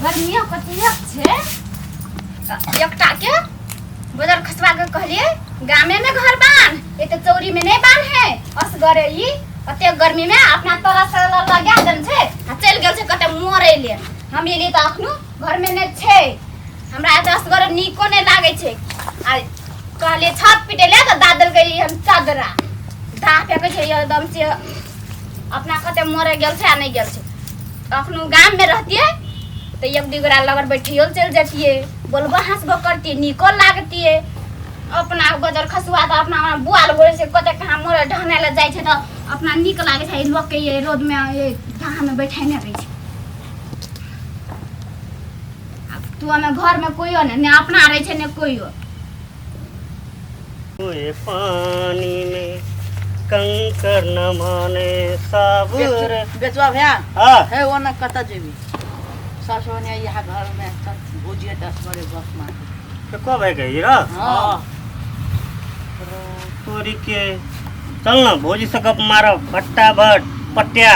गर्मी कतिक छे एकटा के बदर खसवा के कहलिए गामे में घर बांध ये तो चौरी में नहीं बांध है असगरे ई कते गर्मी में अपना तरह से लगा देन छे आ चल गेल छे कते मोरे ले हम एली त अखनु घर में ने छे हमरा त असगरे नीको ने लागे छे आ कहलिए छत पिटे ले त दादल गई हम चादरा धा फेके छे एकदम से अपना कते मोरे गेल छे आ नहीं गेल छे अखनु गाम में रहतिए तो एक दिगरा लगर बैठियो चल जातिए बोलबो हंसबो करती निको लागती अपना बजर खसुआ त अपना बुआल गोरे से कते कहां मोरे ढहने ले जाय छे त अपना निक लागे छे लोग के ये रोड में ये धाह में बैठाने रही छे अब तू हमें घर में कोइयो ने अपना रहे छे ने कोइयो ओए पानी में कंकर न माने साबुर बेचवा भैया हां है वो न कता जेबी ससोनिया यहाँ घर में भुजिया 10 बड़े बस मार तो कब है गई रा हां तोरी के चल ना भोजी से गप मारो भट्टा भट पट्टिया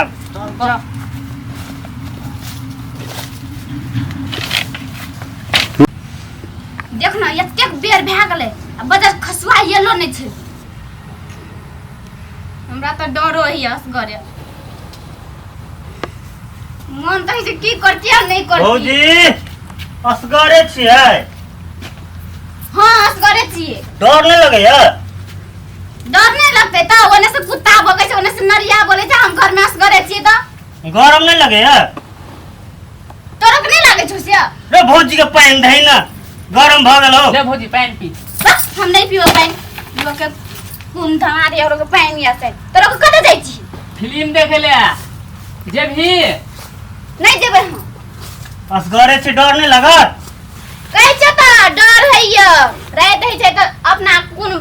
देख ना एतेक बेर भए गेलै आ बजर खसुआ येलो नै छै हमरा त डरो हिय असगरे मन त है की करती आ नहीं करती भौजी असगरे छियै हां असगरे छियै डर नहीं लगे यार डर नहीं लगते त ओने से कुत्ता भगे छै ओने से नरिया बोले छै हम घर में असगरे छियै त गरम नहीं लगे यार तोरा के नहीं लागे छै से रे भौजी के पानी दही ना गरम भ गेलो ले भौजी पानी पी बस हम नहीं पियो पानी लोग के कुन थारे और के पानी आसे तोरा के कते जाई छी फिल्म देखे ले जे भी नहीं जेबे हम असगरे छी डर नहीं लगत कहै छै त डर है य रात है छै त अपना कुन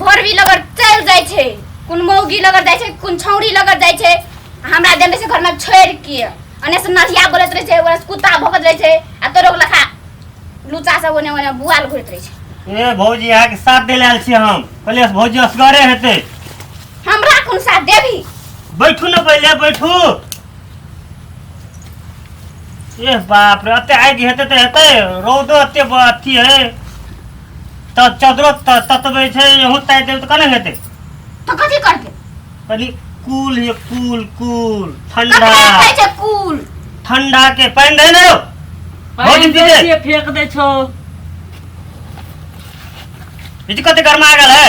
भोरवी लगन चल जाय छै कुन मौगी लगन जाय छै कुन छौरी लगन जाय छै हमरा देने से घर में छोड़ के अने से नरिया बोलत रहे छै ओने से कुत्ता भौंकत रहे छै आ तोरो लखा लुचा सब ओने ओने बुआल घुरत रहे छै ए भौजी यहाँ के साथ दे लाल छी हम कहलिए भौजी असगरे हेते हमरा कुन साथ देबी बैठू ना पहले बैठू ए बाप रे अते आगि हेते त हेते रौदो अते अथी है त चदरो ततबे छै यहू ताइ देब त कने हेते तो कथि करते कनी कूल ये कूल कूल ठंडा कहै छै कूल ठंडा के पानी दे ना भौजी पीछे फेंक दे छो इज कते गरमा गेल है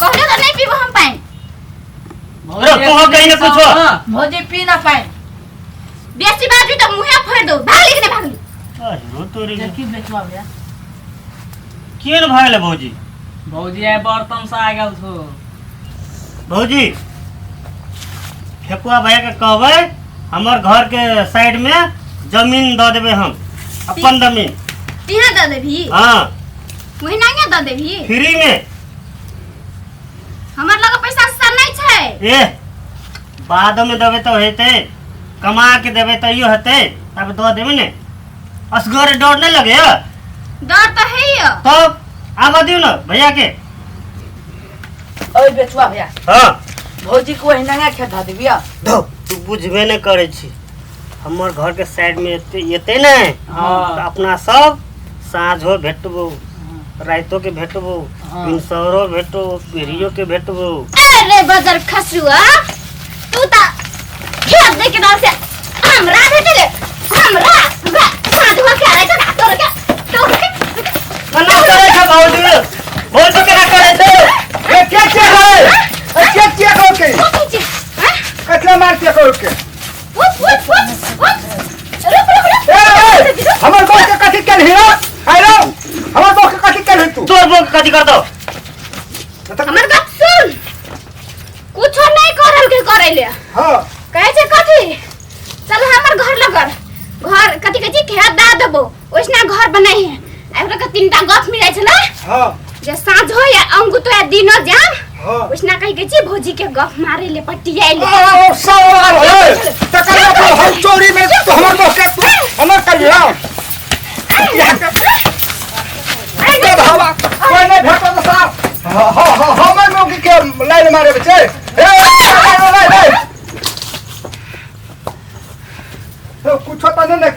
कहले त नहीं पीबो हम पानी रे तू कहीं ना पूछो भौजी पी ना पानी बेसी बाजू त मुहे फोड़ दो भागली कि नहीं भागली अरे तोरी देखी बेचवा भैया केन भागले भौजी भौजी है बर्तन से आ गेल छो भौजी फेकुआ भैया के कहबै हमर घर के साइड में जमीन द देबे हम अपन जमीन तिहा द देबी हां महीना के द देबी फ्री में हमर लगे पैसा सब नहीं छै ए बाद में देबे तो हेते कमा के देबे तो यो हेते तब दो देबे ने असगर डर नहीं लगे डर तो है ही तो आवा दियो ना भैया के ओए बेचवा भैया हां भौजी को हिना खेता देबिया दो तू बुझबे नहीं करे छी हमर घर के साइड में एते ने हां अपना सब साँझो भेटबो राइतो के भेटबो पिनसौरो भेटो पेरियो के भेटबो अरे बजर खसुआ तू ता खेत दे के नाम से हमरा भेटले हमरा साधुआ के आए छ तोर के मना करे छ भौजी भौजी के ना करे छ ए क्या है हो के कतला मार के को के ए हमर बो के कथि के हिरो हेलो हमर बो के कथि के तू तोर बो कथि कर दो हमर बात सुन कुछ नहीं करल के करे ले हां कहे छै कथि चल हमर घर लगर घर कथि कथि खेत दा देबो ओइसना घर बनाई है एकरा के तीनटा गप मिलै छै ना हां जे साँझ हो या अंगु तो या दिनो जाम हां ओइसना कहि के छी भौजी के गप मारे ले पटियाई ले ओ सवाल है तकर तो हम चोरी में तो हमर बो के हमर कर ला अरे बाबा कोई नहीं भेटो तो साहब हमर लोग के लाइन मारे बचे ए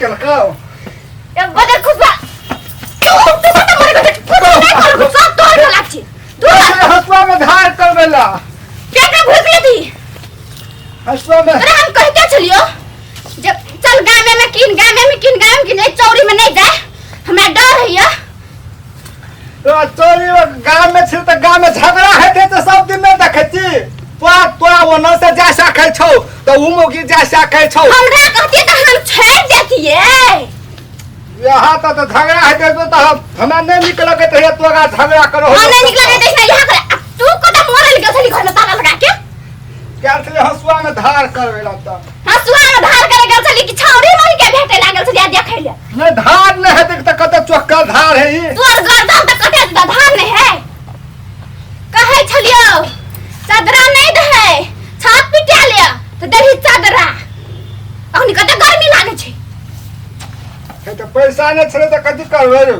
केल का ए बदर खुशबा तू तो मरे गए तू सब तोड़ के लागछि तू हसुआ में धार करवेला केकरा भूख लेती हसुआ में अरे हम कह के चलियो जब चल गावे में किन चौरी में नहीं जाए हमरा डर है या तो चोरी गांव में छिल त गांव में झगड़ा हेते त सब दिन में देखै छी तोरा वो न से जा सकै छौ त उ मोगी जा सकै छौ हमरा कहती त हम छेड़ देतिए यहाँ तो झगड़ा हेते तो हमरा नहीं निक लगत है तोरा झगड़ा करो हम नहीं निकला देख ना यहां करे तू कदम मोरल के चली घर में ताला लगा के क्या चले हसुआ में धार करवेला त हसुआ में धार करे गेल चली कि छौरी मोरी के भेटे लागल छली आ देखै ले नहीं धार नहीं है देख त कत चोक्का धार है ई तोर गर्दन त कटे त धार नहीं है कहै छलियो चादरा नहीं दे छत पिटा ले त दही चादरा अखनी कते गर्मी लागे छै है तो पैसा नहीं छले त कथि करबे रे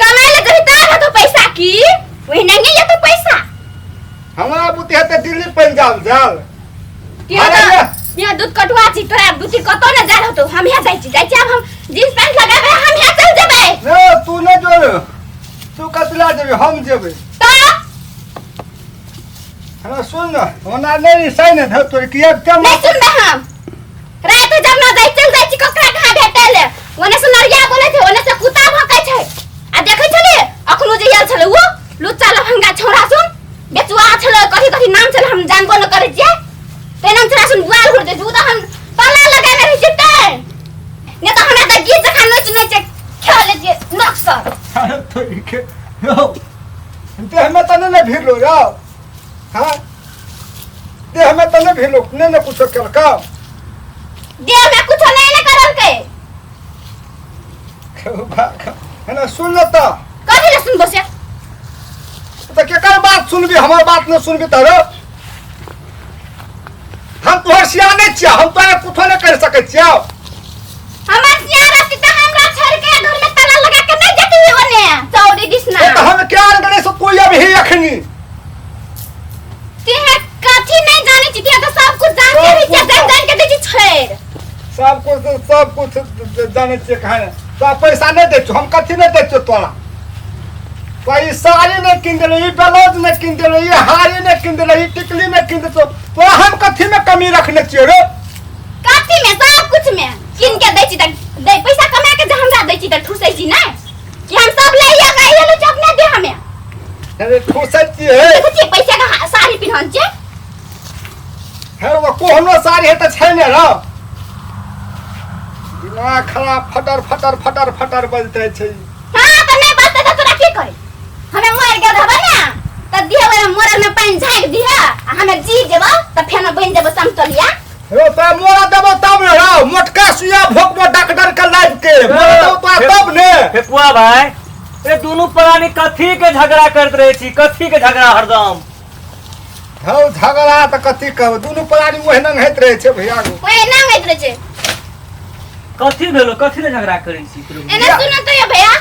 कमाई ले जही तार तो पैसा की वही नहीं ये तो पैसा हमरा बुते हेते दिल्ली पंजाब जाल यहाँ यहाँ दूध कटवा छी तोरा दूधी कतो न जाल होतो हम यहाँ जाई छी अब हम जींस पैंट लगाबे हम यहाँ चल जेबै रे तू नहीं जो तू कतला जेबे हम जेबे तो हमरा सुन न होना नहीं सही ने धर तोर किया क्या नहीं सुनबे हम रात जब न जाई चल जाई छी ककरा कहां भेटल ओने से नरिया बोले छै ओने से कुत्ता भौंकै छै आ देखै छली अखनो जे आयल छले वो लुच्चा लफंगा छोरा सुन बेचुआ छले कथि कथि नाम छले हम जानबो न करै छियै ते नाम छोरा सुन बुआल घुर दे तू त हम ताला लगाने रही छिते ने त हमरा त गीत जखा नच नच खेले जे नक्सर अरे तो के यो ते हमें त नहीं भिड़लो रो हां ते हमें त नहीं भिड़लो ने कुछ केल का देह में कुछ नहीं न करल के है ना सुन ल त कथि ले सुनबो से तो केकर बात सुनबी हमर बात न सुनबी त हम तोहर सियाने छिया हम तोरे कुछो नहीं कर सकै छिया हमर सिया रहती त हमरा छोड़ के घर में ताला लगा के नहीं जेती ओने चौड़ी दिसना तो हम क्या करे सो कोई अभी अखनी ते कथि नहीं जाने छी ते तो सब कुछ जान के रही जान के देती छोड़ सब कुछ जाने छिए कहां तो पैसा नहीं दे हम कथि नहीं दे तोरा कोई साड़ी नहीं किन देले ई ब्लाउज नहीं किन देले ई हारी नहीं किन देले ई टिकली नहीं किन दे तो हम कथि में कमी रखने छिए रे कथि में सब कुछ में किन के दै छी त दे पैसा कमा के जे हमरा दै छी त ठुसै छी ना कि हम सब ले या काहे लो अपने दे हमें अरे ठोसै छिए देखि पैसा का साड़ी पिन्हन छे है वो कोनो साड़ी है त छै ने रे दिमाग खराब फटर फटर बजते छै हां त नहीं बात त तोरा की करे हमें मर गेल रहबे ना त दिहे मोरल में पानी झाइक दिहे आ हमें जी जेबो त फेन बन जेबो समतलिया रो तो मोरा देबो तब ने रो मोटका सुइया भोकबो डॉक्टर के लाइव के मोरा देबो तो तब ने फेकुआ भाई ये दोनों प्राणी कथी के झगड़ा करत रहे छी कथी के झगड़ा हरदम हौ झगड़ा त कथी कहब दोनों प्राणी ओहना होइत रहे छै भैया ओए ना होइत रहे छै कथी भेलो कथी ले झगड़ा करै छी एने सुन तो ये भैया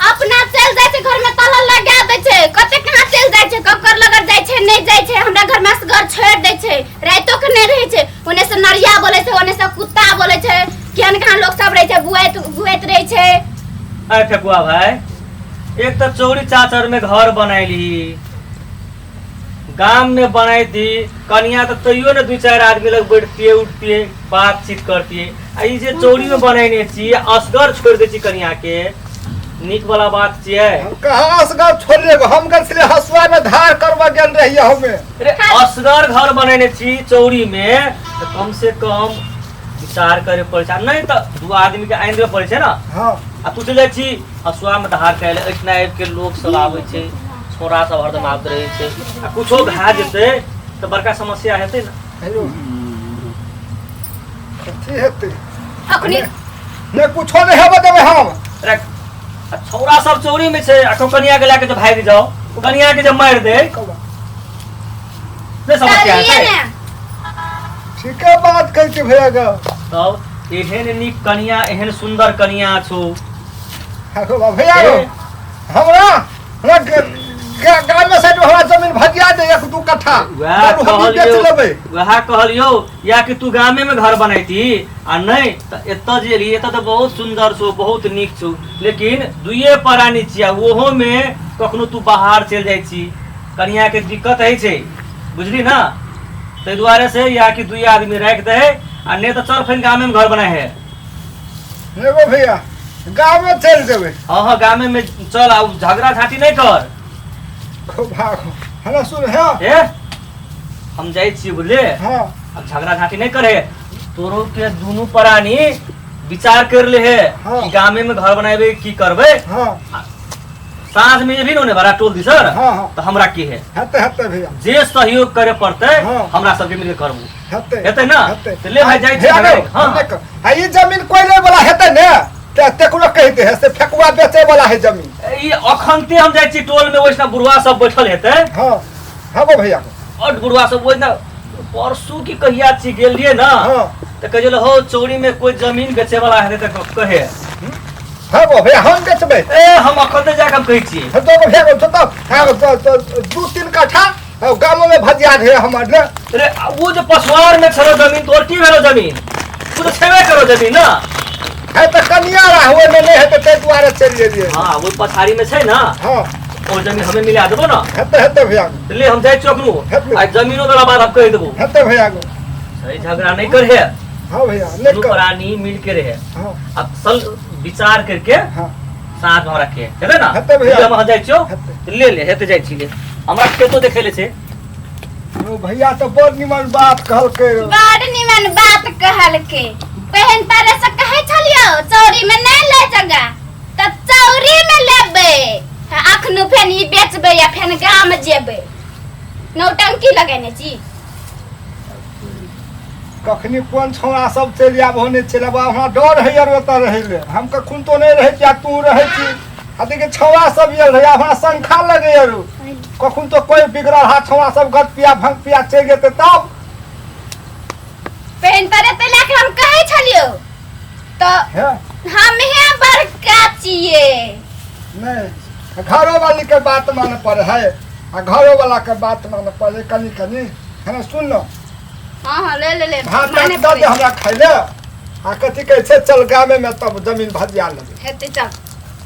अपना चल जाय छै घर में ताला लगा दै छै कते कहां चल जाय छै ककर लगन जाय छै नहीं जाय छै हमरा घर में घर छोड़ दै छै रातो के नहीं रहे छै ओने से नरिया बोले छै ओने से कुत्ता बोले छै केहन कहां लोग सब रहे छै बुआइत रहे छै अरे फेकुआ भाई एक तो चौड़ी चाचर में घर बनैली गांव में बनाई थी कन्या तो तैयो ने दो चार आदमी लोग बैठती है उठती है बातचीत करती है आ ई जे चौड़ी में बनैने छी असगर छोड़ दे छी कन्या के नीक वाला बात छिए हम कहां असगर छोड़ले हम गल से हसुआ में धार करवा गेल रहिए हमें अरे असगर घर बनैने छी चौड़ी में तो कम से कम विचार करे पड़े छै नहीं तो दो आदमी के आइन दे पड़े छै ना हां आ तू चले छी हसुआ में धार कैले इतना आबि के लोग सब आबै छै छोरा सब हरदम आबैत रहे छै आ कुछो भा जेते तो बड़का समस्या हेतै ना हेलो कथी हेतै अखनी ने कुछो नहीं हेबे देबे हम अरे आ छोरा सब चौड़ी में छै आ कनिया के लेके जो भाग जाओ कनिया के जब मार दे ने समस्या है ठीक है बात कर के भैया गा तब एहन नीक कनिया एहन सुंदर कनिया छु भैया हमरा गांव में साइड हमरा जमीन भजिया दे 1-2 कट्ठा वह तब हम बेच लेबै। कहलियो या कि तू गामे में घर बनाती आ नहीं त एतऽ जे एली एतऽ त बहुत सुंदर छौ बहुत नीक छौ लेकिन दुइये परानी छिया ओहो में कखनो तू बाहर चल जाइ छी कनिया के दिक्कत है छै बुझली ना तै दुआरे से या कि दुइये आदमी राख दे आ नहीं त चल फिर गामे में घर बनाए है। एगो भैया गाँव में चल देबै। हाँ गामे में चल आ झगड़ा झाटी नहीं कर। भागो हला सुन है ए हम जाइ छी बुझले हाँ अब झगड़ा झाटी नहीं करे तोरो के दोनों प्राणी विचार कर ले है हाँ। कि गामे में घर बनाए की करबे हाँ साँझ में ये भी ने बड़ा टोल दी सर हाँ, हाँ। तो हमरा की है हेते भैया जे सहयोग करे पड़ते हाँ। हमरा सबके मिलके करबू हेते हेते ना हेते। तो ले भाई जाइ छी हे घरे। आगो, हाँ देख, आ ई जमीन कोइले वाला हेते ने तेकरो कहते है से फेकुआ बेचे वाला है जमीन। ई अखनते हम जाइ छी टोल में वैसना बुढ़वा सब बैठल हेते हाँ हाँ गो भैया और बुढ़वा सब वैसना परसू की कहिया छी गेलिए ना हाँ तो कहियो हो चौड़ी में कोई जमीन बेचे वाला है तो कहे हाँ गो भैया हम बेचबै। ए हम अखनते जाके हम कहै छी तो गो भैया तो 2-3 कट्ठा गाँव में भजिया है हमर ने। अरे वो जो पसवार में छरो जमीन तोर की भेलो जमीन तू तो छेबे करो जमीन ना है तो कनिया रहा हुए में नहीं है तो ते द्वारा चल गेलिए। हाँ वो पछाड़ी में छै ना हाँ और जमीन हमें मिला देबो ना हेते भैया तो ले हम जाए चौकनू हेतु। आज जमीनों वाला बात हम कह देबो हेते भैया गो। सही झगड़ा नहीं कर है हाँ भैया दोनों लेकर प्राणी मिल के रहे हाँ अब सल विचार करके हाँ साथ में रखे है ना हेते भैया। हम जाए छो हेते। ले ले हेते जाए छी ले हमरा खेतो देखे ले छे ओ भैया तो बड़ निमन बात कहलकै। बड़ निमन बात कहल के बहन तारे से कहे छलियो चौरी में नहीं ले जगह त चौरी में लेबे अखनु फेन ई बेचबे या फेन गाम जेबे नौटंकी लगेने छी। कखनी कोन छौड़ा सब चलि आब होने चलि आब हमरा डर है यार ओतऽ रहै ले हम कखन तो नहीं रहे छी आ तू रहे छी आ देखि छौड़ा सब ये रहे हमरा संखा लगे यार कखन तो कोई बिगड़ल हा छौड़ा सब गट पिया भंग पिया चल गेते तब बहन तारे ते लेके हम कहे छलियो तो है हम है बड़का छिए नहीं घरों वाली के बात माने पड़े है आ घरों वाला के बात माने पड़े कनी कनी है ना सुन लो हां ले भात माने दे हमरा खाइले आ कथी कहै छै चल गामे में तब जमीन भजिया लेबै हेते चल